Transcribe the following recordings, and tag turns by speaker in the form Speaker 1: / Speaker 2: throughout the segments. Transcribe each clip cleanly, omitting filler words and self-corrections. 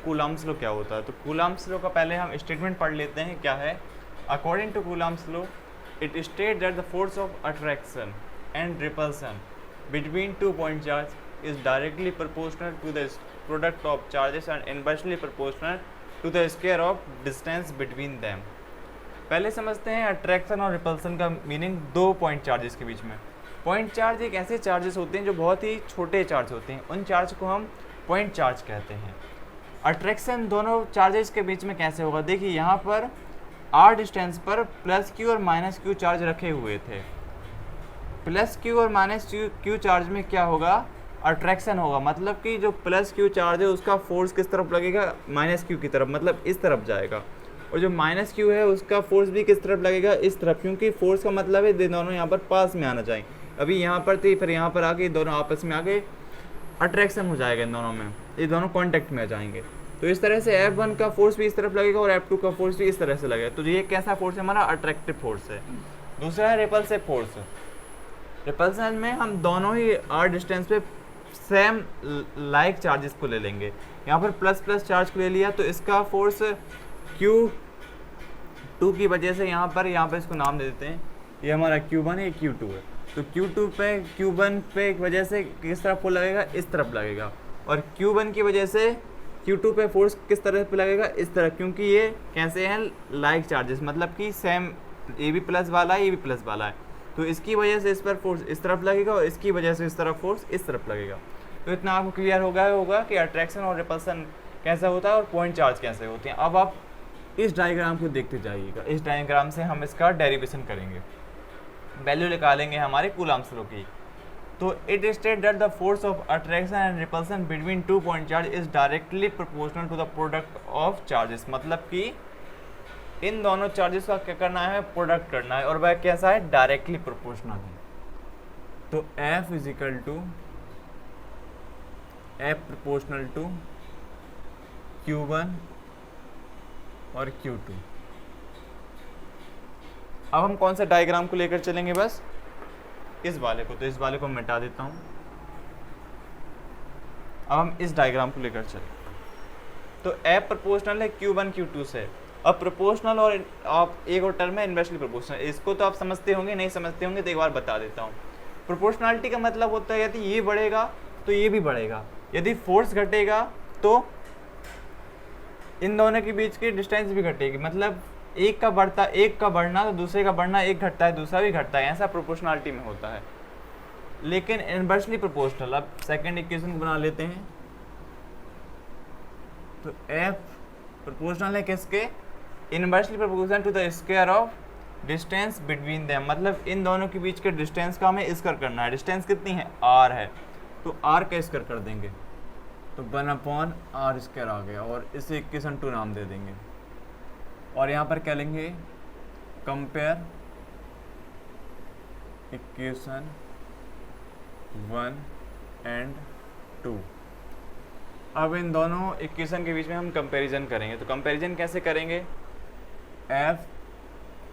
Speaker 1: Coulomb's law क्या होता है। तो कूलम्ब्स लॉ का पहले हम स्टेटमेंट पढ़ लेते हैं क्या है। According to Coulomb's law it state that the force of attraction and repulsion between two point charge is directly proportional to the product of charges and inversely proportional to the square of distance between them. पहले समझते हैं attraction और repulsion का meaning दो point charges के बीच में। Point charge एक ऐसे चार्जेस होते हैं जो बहुत ही छोटे चार्ज होते हैं, उन चार्ज को हम पॉइंट चार्ज कहते हैं। अट्रैक्शन दोनों चार्जेस के बीच में कैसे होगा, देखिए यहाँ पर आर डिस्टेंस पर प्लस क्यू और माइनस क्यू चार्ज रखे हुए थे। प्लस क्यू और माइनस क्यू चार्ज में क्या होगा, अट्रैक्शन होगा। मतलब कि जो प्लस क्यू चार्ज है उसका फोर्स किस तरफ लगेगा, माइनस क्यू की तरफ, मतलब इस तरफ जाएगा। और जो माइनस क्यू है उसका फोर्स भी किस तरफ लगेगा, इस तरफ, क्योंकि फोर्स का मतलब है दोनों यहाँ पर पास में आना चाहिए। अभी यहाँ पर थी, फिर यहाँ पर आके दोनों आपस में आके अट्रैक्शन हो जाएगा इन दोनों में, ये दोनों कांटेक्ट में आ जाएंगे। तो इस तरह से F1 का फोर्स भी इस तरफ लगेगा और F2 का फोर्स भी इस तरह से लगेगा। तो ये कैसा फोर्स है, हमारा अट्रैक्टिव फोर्स है। दूसरा है रिपल्सिव फोर्स। रिपल्सन में हम दोनों ही आर डिस्टेंस पे सेम लाइक चार्जेस को ले लेंगे। यहाँ पर प्लस प्लस चार्ज को ले लिया तो इसका फोर्स Q2 की वजह से यहाँ पर इसको नाम दे देते हैं, ये हमारा Q1 है, ये Q2 है। तो Q2 पे Q1 पे वजह से किस तरफ फोर्स लगेगा, इस तरफ लगेगा। और Q1 की वजह से Q2 पे फोर्स किस तरह पे लगेगा, इस तरफ, क्योंकि ये कैसे हैं लाइक चार्जेस, मतलब कि सेम, ये भी प्लस वाला है, ये भी प्लस वाला है। तो इसकी वजह से इस पर फोर्स इस तरफ लगेगा और इसकी वजह से इस तरफ फोर्स इस तरफ लगेगा। तो इतना आपको क्लियर हो गया होगा कि अट्रैक्शन और रिपल्सन कैसा होता है और पॉइंट चार्ज कैसे होते हैं। अब आप इस डायग्राम को देखते जाइएगा। इस डायग्राम से हम इसका डेरिवेशन करेंगे, वैल्यू निकालेंगे हमारे कूलम्ब्स लॉ की। तो it state that the force of attraction and repulsion between two point charge is directly proportional to the product of charges. मतलब कि इन दोनों चार्जेस का क्या करना है, प्रोडक्ट करना है, और वह कैसा है, डायरेक्टली प्रोपोर्शनल है। तो F is equal to F proportional to Q1 और Q2। अब हम कौन सा डायग्राम को लेकर चलेंगे, बस इस वाले को। तो इस वाले को मिटा देता हूं। अब हम इस डायग्राम को लेकर चलें। तो F प्रोपोर्शनल है Q1 Q2 से। अब प्रोपोर्शनल और आप एक और टर्म है इन्वर्सली प्रोपोर्शनल, इसको तो आप समझते होंगे, नहीं समझते होंगे तो एक बार बता देता हूँ। प्रोपोर्शनलिटी का मतलब होता है यदि ये बढ़ेगा तो ये भी बढ़ेगा, यदि फोर्स घटेगा तो इन दोनों के बीच की डिस्टेंस भी घटेगी। मतलब एक का बढ़ना तो दूसरे का बढ़ना, एक घटता है दूसरा भी घटता है, ऐसा प्रोपोर्शनलिटी में होता है। लेकिन इनवर्सली प्रोपोर्शनल, अब सेकंड इक्वेशन बना लेते हैं। तो F प्रोपोर्शनल है किसके, inversely proportional to the square of distance between them. मतलब इन दोनों के बीच के डिस्टेंस का हमें स्क्वायर करना है। डिस्टेंस कितनी है, R है, तो R का स्क्वायर कर देंगे, तो 1/r² आ गया, और इसे इक्वेशन 2 नाम दे देंगे। और यहाँ पर क्या लेंगे, कंपेयर इक्वेशन 1 एंड 2। अब इन दोनों इक्वेशन के बीच में हम कंपैरिजन करेंगे। तो कंपैरिजन कैसे करेंगे, F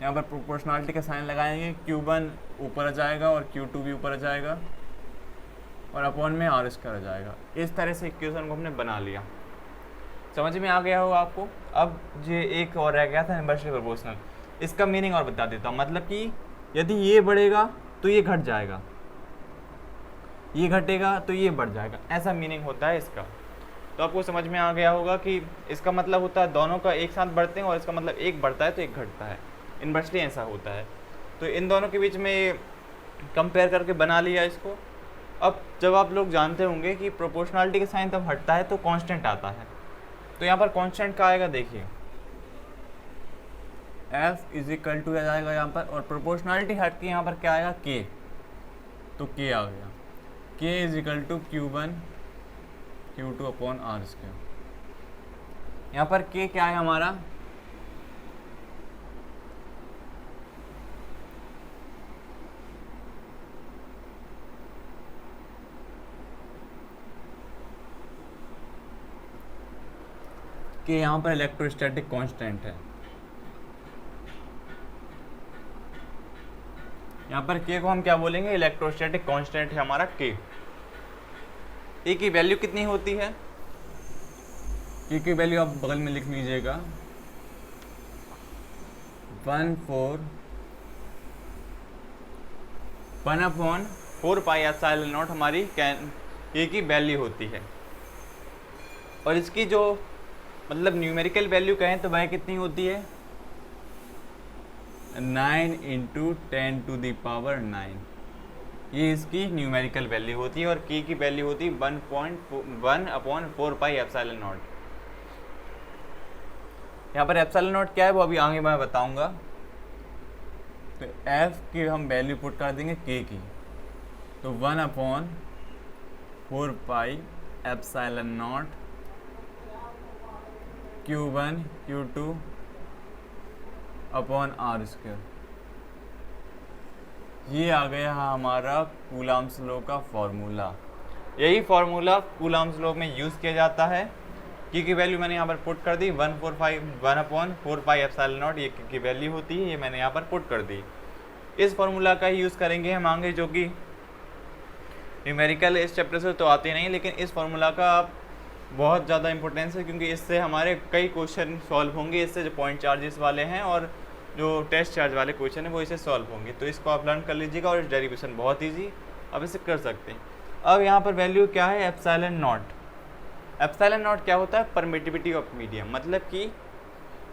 Speaker 1: यहाँ पर प्रोपोर्शनलिटी का साइन लगाएंगे, Q1 ऊपर आ जाएगा और Q2 भी ऊपर आ जाएगा, और अपॉन में R² आ जाएगा। इस तरह से इक्वेशन को हमने बना लिया। समझ में आ गया होगा आपको। अब ये एक और रह गया था इनवर्सली प्रोपोर्शनल, इसका मीनिंग और बता देता हूँ। मतलब कि यदि ये बढ़ेगा तो ये घट जाएगा, ये घटेगा तो ये बढ़ जाएगा, ऐसा मीनिंग होता है इसका। तो आपको समझ में आ गया होगा कि इसका मतलब होता है दोनों का एक साथ बढ़ते हैं, और इसका मतलब एक बढ़ता है तो एक घटता है, इनवर्सली ऐसा होता है। तो इन दोनों के बीच में कंपेयर करके बना लिया इसको। अब जब आप लोग जानते होंगे कि प्रोपोर्शनलिटी का साइन तब हटता है तो कांस्टेंट आता है। तो यहाँ पर कांस्टेंट का आएगा, देखिए F इज इक्वल टू आ जाएगा यहाँ पर, और प्रोपोर्शनलिटी हट के यहाँ पर क्या आएगा, K। तो K आ गया, K is equal to Q1 Q2 upon R²। यहाँ पर K क्या है हमारा, कि यहाँ पर इलेक्ट्रोस्टैटिक कांस्टेंट है। यहाँ पर K को हम क्या बोलेंगे, इलेक्ट्रोस्टैटिक कांस्टेंट है हमारा K। A की वैल्यू कितनी होती है, की वैल्यू आप बगल में लिख लीजिएगा 1/4 पाई एप्सिलॉन नॉट हमारी के की वैल्यू होती है। और इसकी जो मतलब न्यूमेरिकल वैल्यू कहें तो वह कितनी होती है 9 × 10⁻⁹ ये इसकी न्यूमेरिकल वैल्यू होती है। और की वैल्यू होती है 1/4 पाई एप्सिलॉन नॉट। यहाँ पर एप्सिलॉन नॉट क्या है वो अभी आगे मैं बताऊंगा। तो एफ की हम वैल्यू पुट कर देंगे के की, तो 1/4 pi epsilon not Q1 Q2 upon r²। ये आ गया हमारा कूलम्ब्स लॉ का फॉर्मूला। यही फॉर्मूला कूलम्ब्स लॉ में यूज़ किया जाता है। की वैल्यू मैंने यहाँ पर पुट कर दी 1/4 पाई एप्सिलॉन नॉट, ये की वैल्यू होती है, ये मैंने यहाँ पर पुट कर दी। इस फॉर्मूला का ही यूज़ करेंगे हम आगे, जो कि न्यूमेरिकल इस चैप्टर से तो आते नहीं, लेकिन इस फॉर्मूला का बहुत ज़्यादा इंपॉर्टेंस है, क्योंकि इससे हमारे कई क्वेश्चन सॉल्व होंगे। इससे जो पॉइंट चार्जेस वाले हैं और जो टेस्ट चार्ज वाले क्वेश्चन हैं वो इससे सॉल्व होंगे। तो इसको आप लर्न कर लीजिएगा और डेरिवेशन बहुत ईजी आप इसे कर सकते हैं। अब यहाँ पर वैल्यू क्या है एप्सिलॉन नॉट। एप्सिलॉन नॉट क्या होता है परमिटिविटी ऑफ मीडियम, मतलब कि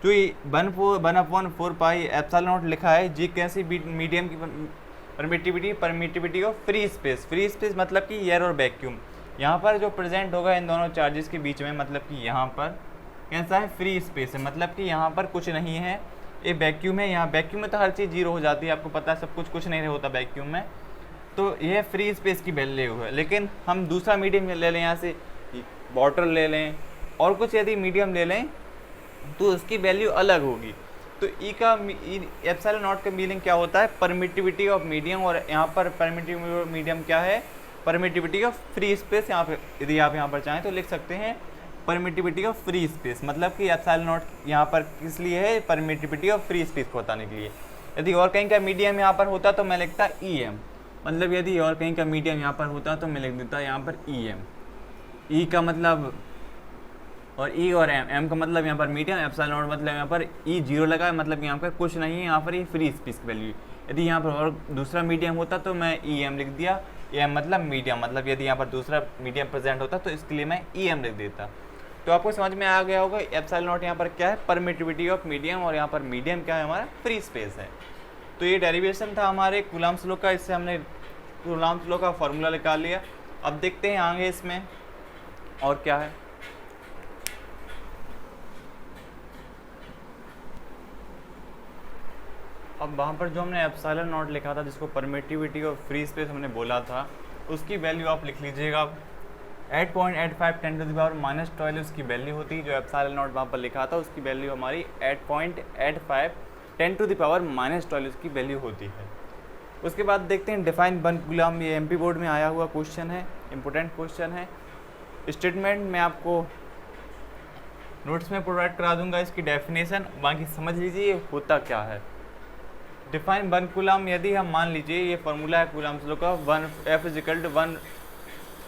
Speaker 1: जो 1/4 पाई एप्सिलॉन नॉट लिखा है जी कैसी मीडियम की permittivity of free space. Free space मतलब कि एयर और वैक्यूम, यहाँ पर जो प्रेजेंट होगा इन दोनों चार्जेस के बीच में, मतलब कि यहाँ पर कैसा है फ्री स्पेस है, मतलब कि यहाँ पर कुछ नहीं है, ये वैक्यूम है। यहाँ वैक्यूम में तो हर चीज़ जीरो हो जाती है, आपको पता है, सब कुछ नहीं होता वैक्यूम में। तो यह फ्री स्पेस की वैल्यू है। लेकिन हम दूसरा मीडियम ले लें, यहाँ से वाटर ले लें और कुछ यदि मीडियम ले लें तो उसकी वैल्यू अलग होगी। तो ई का एप्सिलॉन नॉट का मीनिंग क्या होता है परमिटिविटी ऑफ मीडियम, और यहाँ पर परमिटिविटी ऑफ मीडियम क्या है परमिटिविटी ऑफ फ्री स्पेस। यहाँ पे यदि आप यहाँ पर चाहें तो लिख सकते हैं परमिटिविटी ऑफ फ्री स्पेस, मतलब कि एप्सिलॉन नॉट यहाँ पर किस लिए है परमिटिविटी ऑफ फ्री स्पेस को बताने के लिए। यदि और कहीं का मीडियम यहाँ पर होता तो मैं लिखता EM, मतलब यदि और कहीं का मीडियम यहाँ पर होता तो मैं लिख देता यहाँ पर EM। ई का मतलब और ई और एम का मतलब यहाँ पर मीडियम, एप्सिलॉन नॉट मतलब यहाँ पर ई जीरो लगा है, मतलब यहाँ पर कुछ नहीं है, यहाँ पर ये फ्री स्पेस की वैल्यू। यदि यहाँ पर और दूसरा मीडियम होता तो मैं EM लिख दिया, EM मतलब मीडियम, मतलब यदि यहाँ पर दूसरा मीडियम प्रेजेंट होता तो इसके लिए मैं EM लिख देता। तो आपको समझ में आ गया होगा एप्सिलॉन नॉट यहाँ पर क्या है परमिटिविटी ऑफ मीडियम, और यहाँ पर मीडियम क्या है हमारा फ्री स्पेस है। तो ये डेरिवेशन था हमारे कूलम्ब्स लॉ का, इससे हमने कूलम्ब्स लॉ का फॉर्मूला निकाल लिया। अब देखते हैं आगे इसमें और क्या है। अब वहाँ पर जो हमने एप्सिलॉन नॉट लिखा था, जिसको परमिटिविटी और फ्री स्पेस हमने बोला था, उसकी वैल्यू आप लिख लीजिएगा 8.85 10⁻⁻12 उसकी वैल्यू होती है। जो एप्सिलॉन नॉट वहाँ पर लिखा था उसकी वैल्यू हमारी 8.85 10⁻12 उसकी वैल्यू होती है। उसके बाद देखते हैं डिफाइन 1 कूलम। ये MP बोर्ड में आया हुआ क्वेश्चन है, इंपॉर्टेंट क्वेश्चन है। स्टेटमेंट मैं आपको नोट्स में प्रोवाइड करा दूंगा इसकी डेफिनेशन, बाकी समझ लीजिए ये होता क्या है। डिफाइन 1 कूलम, यदि हम मान लीजिए ये फॉर्मूला है कूलम्ब्स लॉ का 1F =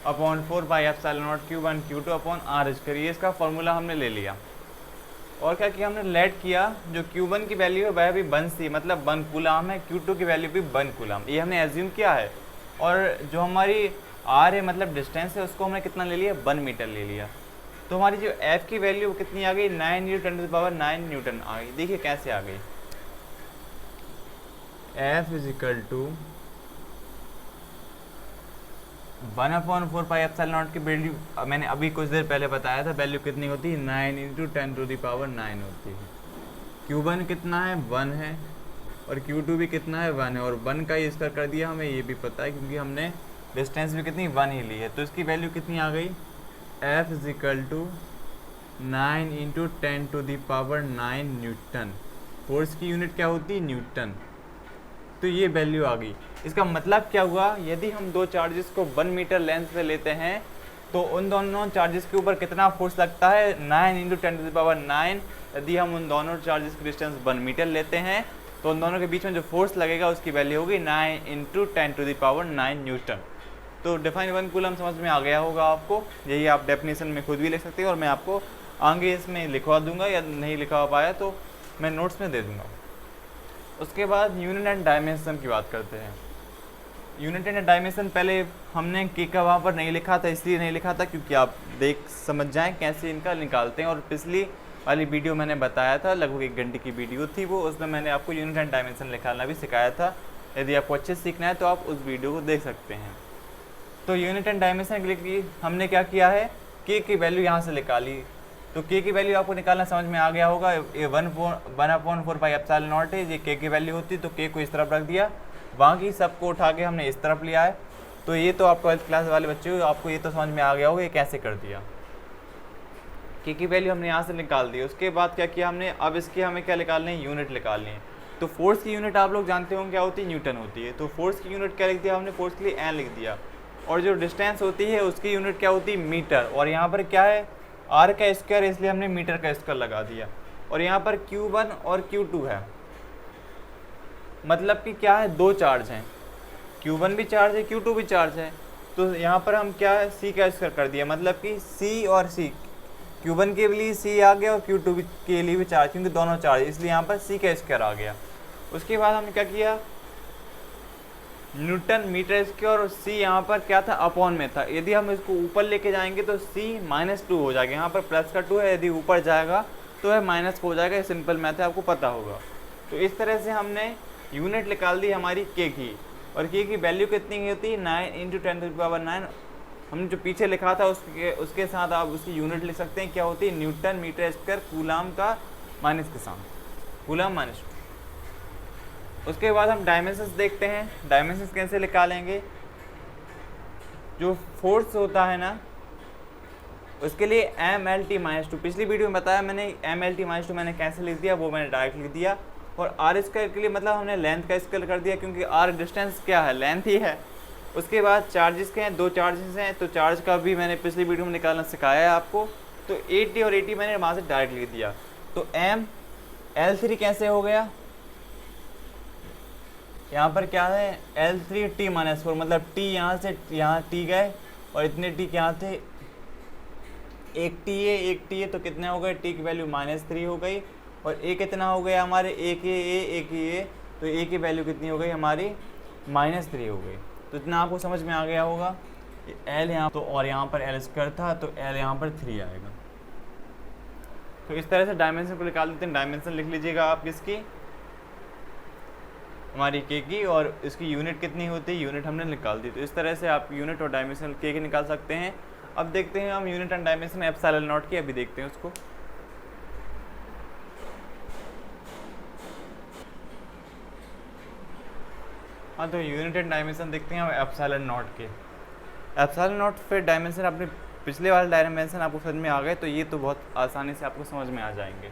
Speaker 1: 1/4 pi epsilon not Q1 Q2 upon r²। इसका फॉर्मूला हमने ले लिया और क्या किया हमने लेट किया, जो Q1 की वैल्यू है वह भी 1 सी मतलब 1 कूलम है, Q2 की वैल्यू भी 1 कूलम, ये हमने एज्यूम किया है। और जो हमारी r है मतलब डिस्टेंस है उसको हमने कितना ले लिया 1 मीटर ले लिया। तो हमारी जो F की वैल्यू कितनी आ गई 9 × 10⁻9 न्यूटन आ गई। देखिए कैसे आ गई, F = 1/4 पाई एप्सिलॉन नॉट की वैल्यू मैंने अभी कुछ देर पहले बताया था, वैल्यू कितनी होती है 9 × 10⁻9 होती है। Q1 कितना है 1 है और Q2 भी कितना है 1 है, और 1 का ही स्क्वायर कर दिया, हमें ये भी पता है क्योंकि हमने डिस्टेंस भी कितनी 1 ही ली है। तो इसकी वैल्यू कितनी आ गई F = 9 × 10⁻9 न्यूटन। फोर्स की यूनिट क्या होती है न्यूटन। तो ये वैल्यू आ गई। इसका मतलब क्या हुआ, यदि हम दो चार्जेस को 1 मीटर लेंथ पे लेते हैं तो उन दोनों चार्जेस के ऊपर कितना फोर्स लगता है 9 × 10⁻9। यदि हम उन दोनों चार्जेस की डिस्टेंस 1 मीटर लेते हैं तो उन दोनों के बीच में जो फोर्स लगेगा उसकी वैल्यू होगी 9 × 10⁻9 न्यूटन। तो डिफाइन 1 कूलम समझ में आ गया होगा आपको, यही आप डेफिनेशन में खुद भी लिख सकते हैं और मैं आपको आगे इसमें लिखवा दूंगा, या नहीं लिखवा पाया तो मैं नोट्स में दे दूंगा। उसके बाद यूनिट एंड डायमेंशन की बात करते हैं। यूनिट एंड डायमेंशन पहले हमने के का वहाँ पर नहीं लिखा था, इसलिए नहीं लिखा था क्योंकि आप देख समझ जाएं कैसे इनका निकालते हैं। और पिछली वाली वीडियो मैंने बताया था, लगभग 1 घंटे की वीडियो थी वो, उसमें मैंने आपको यूनिट एंड डायमेंशन निकालना भी सिखाया था। यदि आपको अच्छे से सीखना है तो आप उस वीडियो को देख सकते हैं। तो यूनिट एंड डायमेंशन के लिए हमने क्या किया है, के की वैल्यू यहाँ से निकाली। तो के की वैल्यू आपको निकालना समझ में आ गया होगा। ये 1/4 पाई एप्सिलॉन नॉट है, ये के की वैल्यू होती, तो के को इस तरफ रख दिया, बाकी सबको उठा के हमने इस तरफ लिया है। तो ये तो आप 12th क्लास वाले बच्चे हो, आपको ये तो समझ में आ गया होगा ये कैसे कर दिया। के की वैल्यू हमने यहाँ से निकाल दी। उसके बाद क्या किया हमने, अब इसकी हमें क्या निकालनी है, यूनिट निकालनी है। तो फोर्स की यूनिट आप लोग जानते होंगे क्या होती है, न्यूटन होती है। तो फोर्स की यूनिट क्या लिख दिया हमने, फोर्स के लिए एन लिख दिया। और जो डिस्टेंस होती है उसकी यूनिट क्या होती है, मीटर। और यहाँ पर क्या है, आर का स्क्वायर, इसलिए हमने मीटर का स्क्वायर लगा दिया। और यहाँ पर Q1 और Q2 है, मतलब कि क्या है, 2 चार्ज हैं, Q1 भी चार्ज है, Q2 भी चार्ज है। तो यहाँ पर हम क्या है, C का स्क्वायर कर दिया, मतलब कि C और C, Q1 के लिए C आ गया और Q2 के लिए भी चार्ज, क्योंकि दोनों चार्ज, इसलिए यहाँ पर C का स्क्वायर आ गया। उसके बाद हमने क्या किया, न्यूटन मीटर स्क्वायर, और C यहाँ पर क्या था, अपॉन में था। यदि हम इसको ऊपर लेके जाएंगे तो C -2 हो जाएगा। यहाँ पर प्लस का 2 है, यदि ऊपर जाएगा तो है माइनस हो जाएगा। ये सिंपल मैथ है, आपको पता होगा। तो इस तरह से हमने यूनिट निकाल दी हमारी के की। और के की वैल्यू कितनी होती है, 9 × 10⁹। हमने जो पीछे लिखा था उसके साथ आप उसकी यूनिट लिख सकते हैं, क्या होती है, न्यूटन मीटर स्क्वायर कूलाम का माइनस के साथ, कूलाम -2। उसके बाद हम डायमेंशंस देखते हैं। डायमेंशंस कैसे निकालेंगे, जो फोर्स होता है ना उसके लिए MLT-2, पिछली वीडियो में बताया मैंने, MLT-2 मैंने कैसे लिख दिया, वो मैंने डायरेक्ट लिख दिया। और आर स्क्वायर के लिए मतलब हमने लेंथ का स्क्वायर कर दिया, क्योंकि आर डिस्टेंस क्या है, लेंथ ही है। उसके बाद चार्जेस के हैं, 2 चार्जेस हैं, तो चार्ज का भी मैंने पिछली वीडियो में निकालना सिखाया है आपको। तो 80 और 80 मैंने वहाँ से डायरेक्ट लिख दिया। तो L3 कैसे हो गया, यहाँ पर क्या है, L3T-4, मतलब T यहाँ से यहाँ T गए और इतने T यहाँ थे, एक T है, तो कितने हो गए, T की वैल्यू -3 हो गई। और A कितना हो गया हमारे, एक A, तो A की वैल्यू कितनी हो गई हमारी, -3 हो गई। तो इतना आपको समझ में आ गया होगा। L यहाँ तो, और यहाँ पर L² था, तो L यहाँ पर 3 आएगा। तो इस तरह से डायमेंशन को निकाल देते हैं। डायमेंशन लिख लीजिएगा आप किसकी, हमारी के की, और इसकी यूनिट कितनी होती है, यूनिट हमने निकाल दी। तो इस तरह से आप यूनिट और डायमेंशन के की निकाल सकते हैं। अब देखते हैं हम unit and dimension epsilon not की, अभी देखते हैं उसको। हाँ, तो यूनिट एंड डायमेंशन देखते हैं हम एप्सिलॉन नॉट के। एप्सिलॉन नॉट फिर डायमेंशन, अपने पिछले वाले डायमेंशन आपको समझ में आ गए, तो ये तो बहुत आसानी से आपको समझ में आ जाएंगे।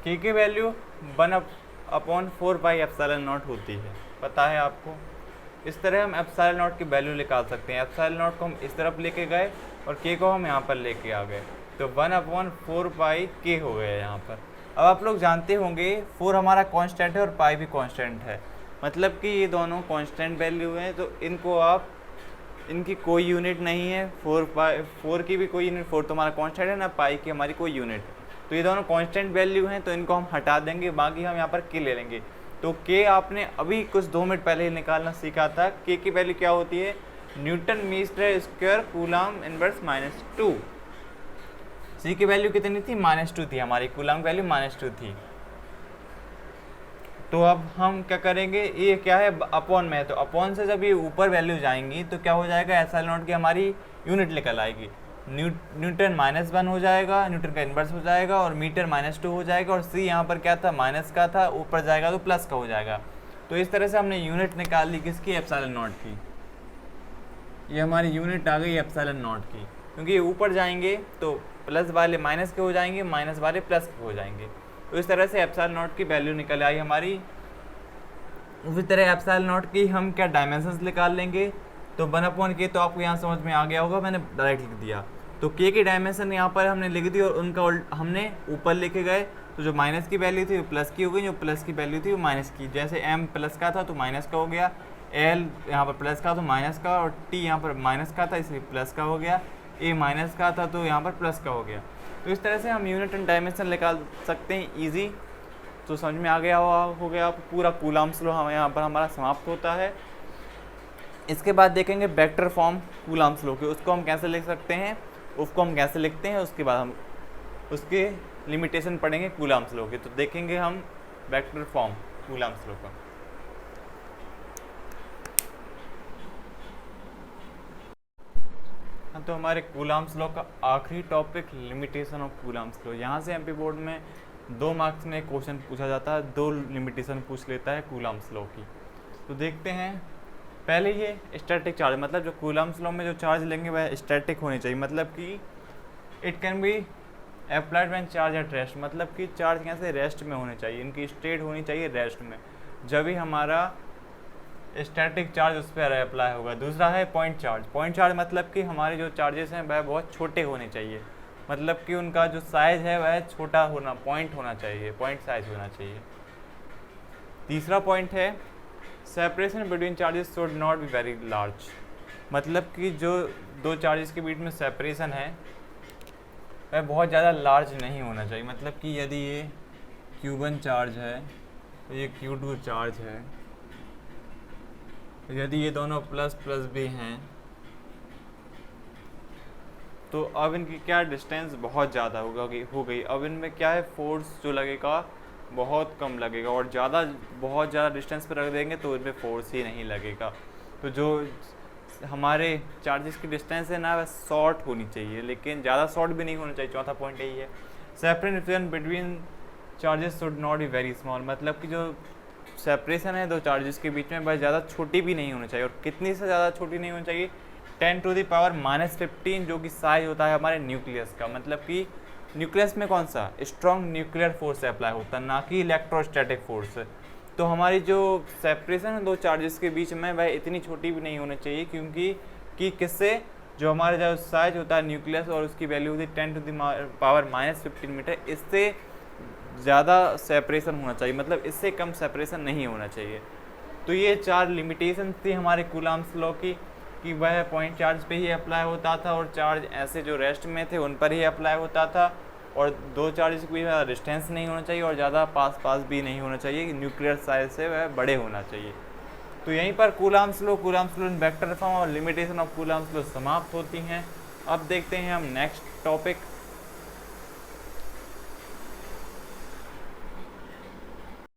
Speaker 1: के की वैल्यू 1/4 पाई एप्सिलॉन नॉट होती है, पता है आपको। इस तरह हम एप्सिलॉन नॉट की वैल्यू निकाल सकते हैं। एप्सिलॉन नॉट को हम इस तरफ लेके गए और के को हम यहाँ पर लेके आ गए, तो 1/4 पाई के हो गया यहाँ पर। अब आप लोग जानते होंगे 4 हमारा कांस्टेंट है और पाई भी कांस्टेंट है, मतलब कि ये दोनों कांस्टेंट वैल्यू हैं। तो इनको आप, इनकी कोई यूनिट नहीं है, 4 की भी कोई यूनिट, 4 तो हमारा कांस्टेंट है ना, पाई की हमारी कोई यूनिट। तो ये दोनों कांस्टेंट वैल्यू हैं, तो इनको हम हटा देंगे, बाकी हम यहाँ पर के ले लेंगे। तो के आपने अभी कुछ 2 मिनट पहले ही निकालना सीखा था। के की वैल्यू क्या होती है, newton metre square coulomb inverse -2। C की वैल्यू कितनी थी, -2 थी हमारी, कूलाम की वैल्यू -2 थी। तो अब हम क्या करेंगे, ये क्या है, अपॉन में है, तो अपॉन से जब ये ऊपर वैल्यू जाएंगी तो क्या हो जाएगा, एप्सिलॉन नॉट की हमारी यूनिट निकल आएगी। न्यूटन -1 हो जाएगा, न्यूटन का इन्वर्स हो जाएगा, और मीटर -2 हो जाएगा। और सी यहाँ पर क्या था, माइनस का था, ऊपर जाएगा तो प्लस का हो जाएगा। तो इस तरह से हमने यूनिट निकाल ली किसकी, एप्सिलॉन नॉट की। ये हमारी यूनिट आ गई एप्सिलॉन नॉट की, क्योंकि ये ऊपर जाएंगे तो प्लस वाले माइनस के हो जाएंगे, माइनस वाले प्लस के हो जाएंगे। तो इस तरह से एप्सिलॉन नॉट की वैल्यू निकल आई हमारी। उसी तरह एप्सिलॉन नॉट की हम क्या डायमेंशंस निकाल लेंगे। तो 1/k तो आपको यहाँ समझ में आ गया होगा, मैंने डायरेक्ट लिख दिया। तो के की डायमेंशन यहाँ पर हमने लिख दी और उनका हमने ऊपर लेके गए। तो जो माइनस की वैल्यू थी वो प्लस की हो गई, जो प्लस की वैल्यू थी वो माइनस की। जैसे m प्लस का था तो माइनस का हो गया, l यहाँ पर प्लस का तो माइनस का, और t यहाँ पर माइनस का था इसलिए प्लस का हो गया, a माइनस का था तो यहाँ पर प्लस का हो गया। तो इस तरह से हम यूनिट एंड डायमेंशन निकाल सकते हैं ईजी। तो समझ में आ गया हो गया पूरा कूलम्ब्स लॉ हम यहाँ पर हमारा समाप्त होता है। इसके बाद देखेंगे वेक्टर फॉर्म कूलम्ब्स लॉ के, उसको हम कैसे लिख सकते हैं, उसको हम कैसे लिखते हैं, उसके बाद हम उसके लिमिटेशन पढ़ेंगे कूलम्ब्स लॉ के। तो देखेंगे हम वेक्टर फॉर्म कूलम्ब्स लॉ का। तो हमारे कूलम्ब्स लॉ का आखिरी topic limitation of Coulomb's law. यहाँ से एमपी बोर्ड में 2 मार्क्स में क्वेश्चन पूछा जाता है, 2 लिमिटेशन पूछ लेता है कूलम्ब्स लॉ की। तो देखते हैं पहले ये स्टैटिक चार्ज, मतलब जो कूलम्ब्स लॉ में जो चार्ज लेंगे वह स्टैटिक होनी चाहिए, मतलब कि it can be applied when charge at rest, मतलब कि चार्ज कैसे रेस्ट में होने चाहिए, इनकी स्टेट होनी चाहिए रेस्ट में, जब ही हमारा स्टैटिक चार्ज उस पर अप्लाई होगा। दूसरा है पॉइंट चार्ज। पॉइंट चार्ज मतलब कि हमारे जो चार्जेस हैं वह बहुत छोटे होने चाहिए, मतलब कि उनका जो साइज़ है वह छोटा होना, पॉइंट होना चाहिए, पॉइंट साइज होना चाहिए। तीसरा पॉइंट है separation between charges should not be very large, मतलब कि जो 2 चार्जेस के बीच में सेपरेशन है वह बहुत ज़्यादा लार्ज नहीं होना चाहिए, मतलब कि यदि ये Q1 चार्ज है तो ये Q2 चार्ज है, यदि ये दोनों प्लस प्लस भी हैं तो अब इनकी क्या डिस्टेंस बहुत ज़्यादा हो गई। अब इनमें क्या है, फोर्स जो लगेगा बहुत कम लगेगा, और बहुत ज़्यादा डिस्टेंस पर रख देंगे तो इनमें फोर्स ही नहीं लगेगा। तो जो हमारे चार्जेस की डिस्टेंस है ना वह शॉर्ट होनी चाहिए, लेकिन ज़्यादा शॉर्ट भी नहीं होना चाहिए। चौथा पॉइंट यही है separation between charges should not be very small, मतलब कि जो सेपरेशन है 2 चार्जेस के बीच में वह ज़्यादा छोटी भी नहीं होनी चाहिए। और कितनी से ज़्यादा छोटी नहीं होनी चाहिए, 10⁻⁻15 जो कि साइज होता है हमारे न्यूक्लियस का, मतलब कि न्यूक्लियस में कौन सा स्ट्रॉन्ग न्यूक्लियर फोर्स अप्लाई होता है, ना कि इलेक्ट्रोस्टैटिक फोर्स। तो हमारी जो सेपरेशन है 2 चार्जेस के बीच में वह इतनी छोटी भी नहीं होनी चाहिए, क्योंकि किससे, जो हमारा जो साइज होता है न्यूक्लियस और उसकी वैल्यू होती है 10⁻⁻15 मीटर, इससे ज़्यादा सेपरेशन होना चाहिए, मतलब इससे कम सेपरेशन नहीं होना चाहिए। तो ये 4 लिमिटेशन थी हमारे कूलम्ब्स लॉ की, कि वह पॉइंट चार्ज पे ही अप्लाई होता था और चार्ज ऐसे जो रेस्ट में थे उन पर ही अप्लाई होता था, और 2 चार्जेस के बीच में डिस्टेंस नहीं होना चाहिए और ज़्यादा पास भी नहीं होना चाहिए, न्यूक्लियर साइज से वह बड़े होना चाहिए। तो यहीं पर कूलम्ब्स लॉ वेक्टर फॉर्म और लिमिटेशन ऑफ कूलम्ब्स लॉ समाप्त होती हैं। अब देखते हैं हम नेक्स्ट टॉपिक